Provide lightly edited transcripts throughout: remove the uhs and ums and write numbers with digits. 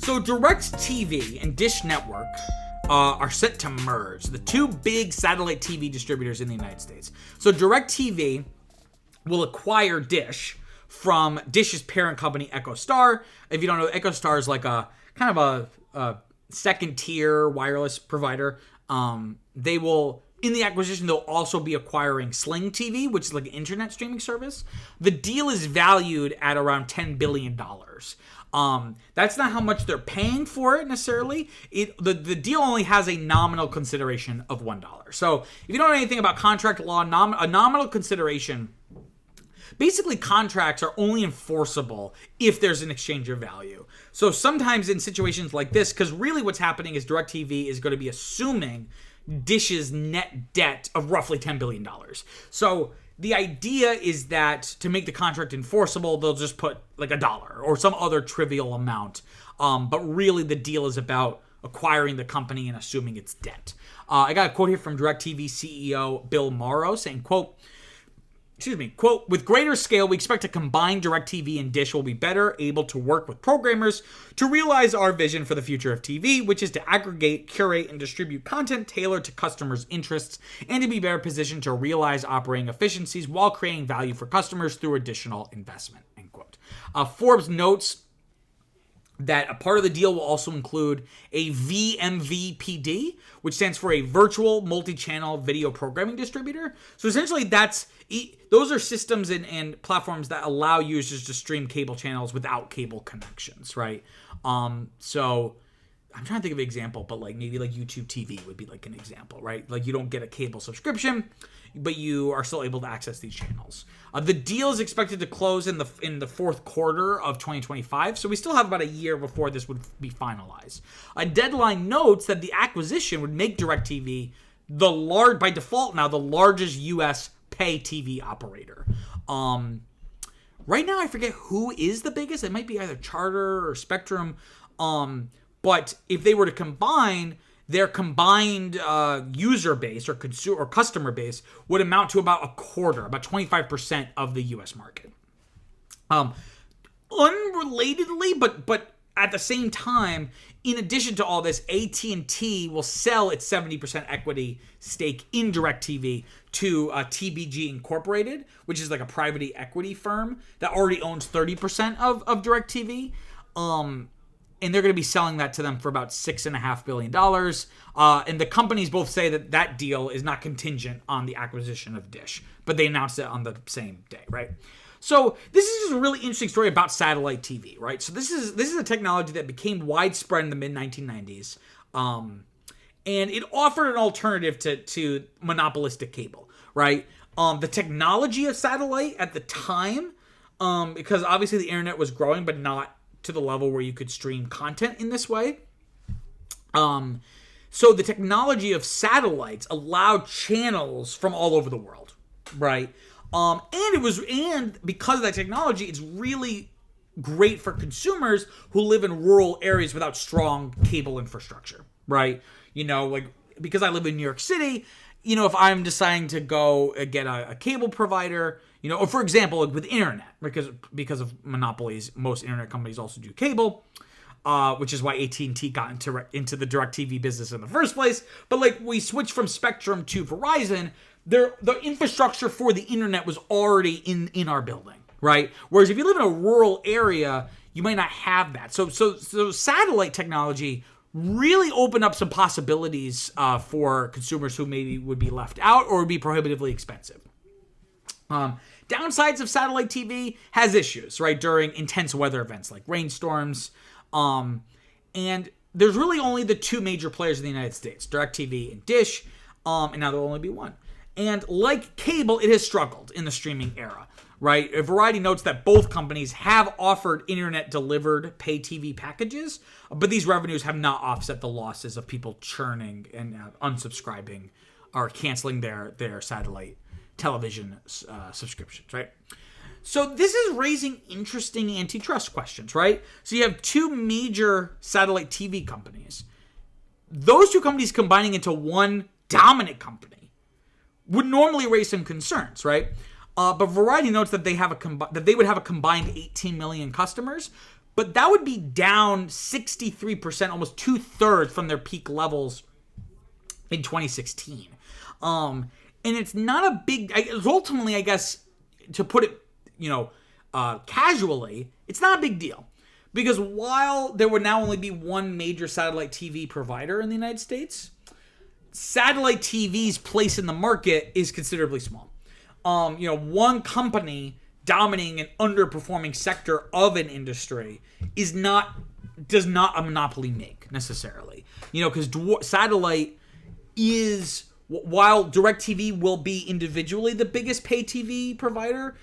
So DirecTV and Dish Network are set to merge, the two big satellite TV distributors in the United States. So DirecTV will acquire Dish from Dish's parent company, EchoStar. If you don't know, EchoStar is like a kind of a second-tier wireless provider. They will, in the acquisition, they'll also be acquiring Sling TV, which is like an internet streaming service. The deal is valued at around $10 billion. That's not how much they're paying for it necessarily. The deal only has a nominal consideration of $1. So if you don't know anything about contract law, a nominal consideration, basically contracts are only enforceable if there's an exchange of value. So sometimes in situations like this, because really what's happening is DirecTV is going to be assuming Dish's net debt of roughly $10 billion. So the idea is that to make the contract enforceable, they'll just put like $1 or some other trivial amount. But really the deal is about acquiring the company and assuming its debt. I got a quote here from DirecTV CEO Bill Morrow saying, quote, with greater scale, we expect a combined DirecTV and Dish will be better able to work with programmers to realize our vision for the future of TV, which is to aggregate, curate, and distribute content tailored to customers' interests, and to be better positioned to realize operating efficiencies while creating value for customers through additional investment, end quote. Forbes notes that a part of the deal will also include a VMVPD, which stands for a virtual multi-channel video programming distributor. So essentially those are systems and platforms that allow users to stream cable channels without cable connections, right? So I'm trying to think of an example, but like maybe like YouTube TV would be like an example, right? Like you don't get a cable subscription, but you are still able to access these channels. The deal is expected to close in the fourth quarter of 2025, so we still have about a year before this would be finalized. A deadline notes that the acquisition would make DirecTV by default now the largest U.S. pay TV operator. Right now I forget who is the biggest. It might be either Charter or Spectrum. But if they were to combine, their combined user base or customer base would amount to about a quarter, about 25% of the U.S. market. Unrelatedly, but at the same time, in addition to all this, AT&T will sell its 70% equity stake in DirecTV to TBG Incorporated, which is like a private equity firm that already owns 30% of DirecTV. And they're going to be selling that to them for about $6.5 billion. And the companies both say that deal is not contingent on the acquisition of Dish, but they announced it on the same day, right? So this is just a really interesting story about satellite TV, right? So this is a technology that became widespread in the mid-1990s, and it offered an alternative to monopolistic cable, right? The technology of satellite at the time, because obviously the internet was growing, but not to the level where you could stream content in this way. So the technology of satellites allowed channels from all over the world, right? And because of that technology, it's really great for consumers who live in rural areas without strong cable infrastructure, right? Like because I live in New York City, if I'm deciding to go get a cable provider, or for example, like with internet, because of monopolies, most internet companies also do cable, which is why AT&T got into the DirecTV business in the first place. But like we switched from Spectrum to Verizon, the infrastructure for the internet was already in our building, right? Whereas if you live in a rural area, you might not have that. So satellite technology really opened up some possibilities for consumers who maybe would be left out or would be prohibitively expensive. Downsides of satellite TV has issues, right, during intense weather events like rainstorms. And there's really only the two major players in the United States, DirecTV and Dish, and now there'll only be one. And like cable, it has struggled in the streaming era, right? Variety notes that both companies have offered internet-delivered pay TV packages, but these revenues have not offset the losses of people churning and unsubscribing or canceling their satellite television subscriptions, right? So this is raising interesting antitrust questions, right? So you have two major satellite TV companies. Those two companies combining into one dominant company would normally raise some concerns, right? But Variety notes that they would have a combined 18 million customers, but that would be down 63%, almost 2/3 from their peak levels in 2016. And it's not a big, ultimately, I guess, to put it, casually, it's not a big deal. Because while there would now only be one major satellite TV provider in the United States, satellite TV's place in the market is considerably small. One company dominating an underperforming sector of an industry does not a monopoly make necessarily. Because satellite is, while DirecTV will be individually the biggest pay TV provider,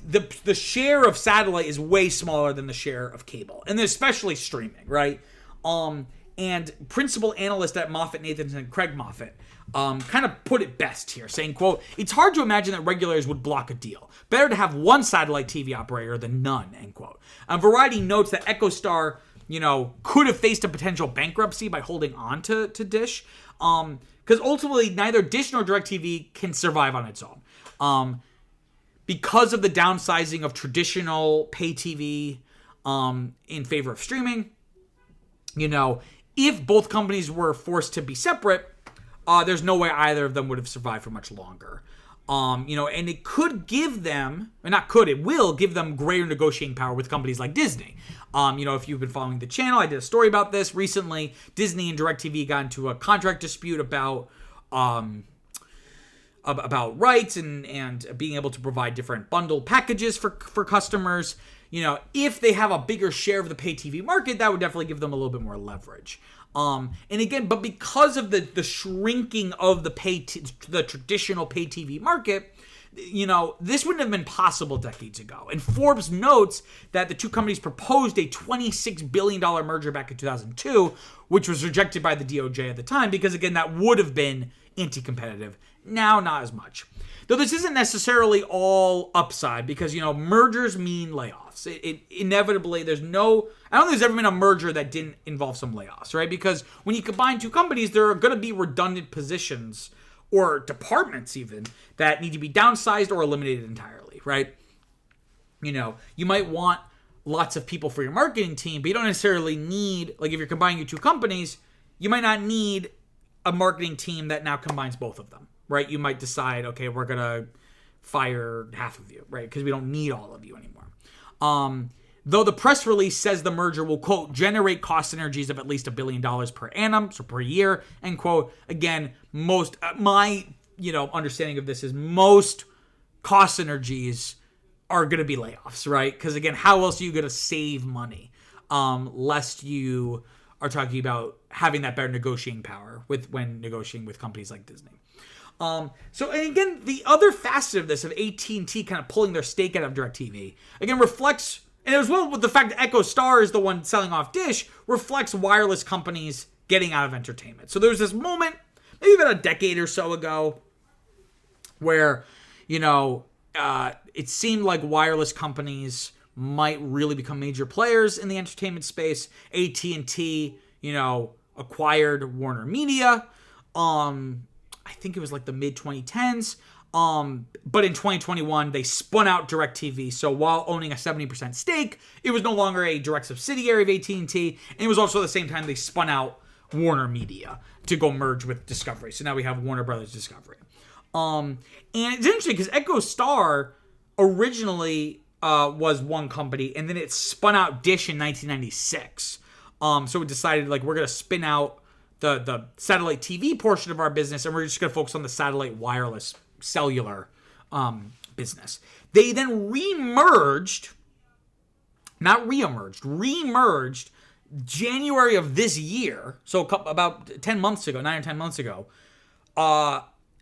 the share of satellite is way smaller than the share of cable, and especially streaming, right? And principal analyst at MoffettNathanson, Craig Moffett, kind of put it best here, saying, quote, "It's hard to imagine that regulators would block a deal. Better to have one satellite TV operator than none," end quote. Variety notes that EchoStar, could have faced a potential bankruptcy by holding on to Dish, because ultimately neither Dish nor DirecTV can survive on its own. Because of the downsizing of traditional pay TV in favor of streaming, if both companies were forced to be separate, there's no way either of them would have survived for much longer. And it could give them, it will give them greater negotiating power with companies like Disney. If you've been following the channel, I did a story about this recently. Disney and DirecTV got into a contract dispute about rights and being able to provide different bundle packages for customers. If they have a bigger share of the pay TV market, that would definitely give them a little bit more leverage. And again, but because of the shrinking of the traditional pay TV market, this wouldn't have been possible decades ago. And Forbes notes that the two companies proposed a $26 billion merger back in 2002, which was rejected by the DOJ at the time because, again, that would have been anti-competitive. Now, not as much. Though this isn't necessarily all upside because, mergers mean layoffs. It inevitably, I don't think there's ever been a merger that didn't involve some layoffs, right? Because when you combine two companies, there are going to be redundant positions or departments even that need to be downsized or eliminated entirely, right? You might want lots of people for your marketing team, but you don't necessarily need, like if you're combining your two companies, you might not need a marketing team that now combines both of them, right? You might decide, okay, we're going to fire half of you, right? Because we don't need all of you anymore. Though the press release says the merger will, quote, generate cost synergies of at least $1 billion per annum, so per year, end quote. Again, my understanding of this is most cost synergies are going to be layoffs, right? Because again, how else are you going to save money lest you are talking about having that better negotiating power when negotiating with companies like Disney. And again, the other facet of this, of AT&T kind of pulling their stake out of DirecTV, again reflects, and as well with the fact that EchoStar is the one selling off Dish, reflects wireless companies getting out of entertainment. So there was this moment, maybe about a decade or so ago, where, it seemed like wireless companies might really become major players in the entertainment space. AT&T, acquired Warner Media. I think it was like the mid-2010s. But in 2021, they spun out DirecTV. So while owning a 70% stake, it was no longer a direct subsidiary of AT&T. And it was also at the same time they spun out Warner Media to go merge with Discovery. So now we have Warner Brothers Discovery. And it's interesting because EchoStar originally was one company, and then it spun out Dish in 1996. So it decided, we're going to spin out the satellite TV portion of our business, and we're just going to focus on the satellite wireless cellular business. They then remerged January of this year, so about 9 or 10 months ago,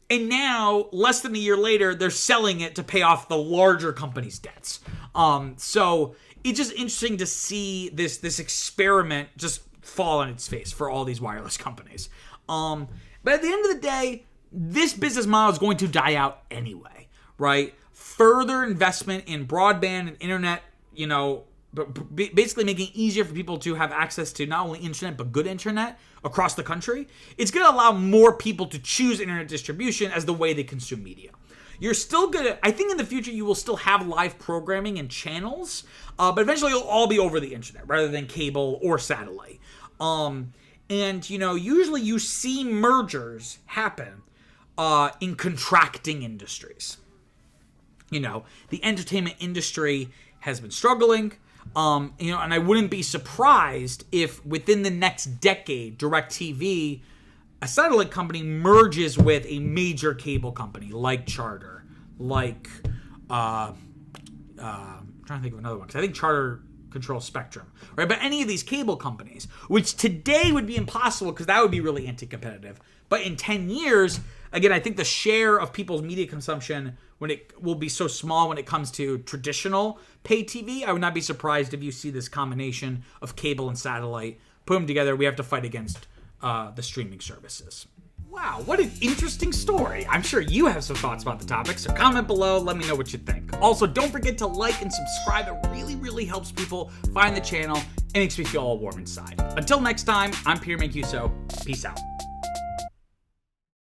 and now, less than a year later, they're selling it to pay off the larger company's debts. So it's just interesting to see this experiment just fall on its face for all these wireless companies. But at the end of the day, this business model is going to die out anyway, right? Further investment in broadband and internet, basically making it easier for people to have access to not only internet, but good internet across the country. It's going to allow more people to choose internet distribution as the way they consume media. you're still gonna, I think in the future you will still have live programming and channels, but eventually it'll all be over the internet rather than cable or satellite. And, you know, usually you see mergers happen in contracting industries. You know, the entertainment industry has been struggling, you know, and I wouldn't be surprised if within the next decade, DirecTV, a satellite company, merges with a major cable company like Charter, like, I'm trying to think of another one, because I think Charter controls Spectrum, right? But any of these cable companies, which today would be impossible because that would be really anti-competitive. But in 10 years, again, I think the share of people's media consumption when it will be so small when it comes to traditional pay TV. I would not be surprised if you see this combination of cable and satellite. Put them together, we have to fight against the streaming services. Wow, what an interesting story. I'm sure you have some thoughts about the topic, so comment below, let me know what you think. Also, don't forget to like and subscribe. It really, really helps people find the channel and makes me feel all warm inside. Until next time, I'm Peter Mancuso. Peace out.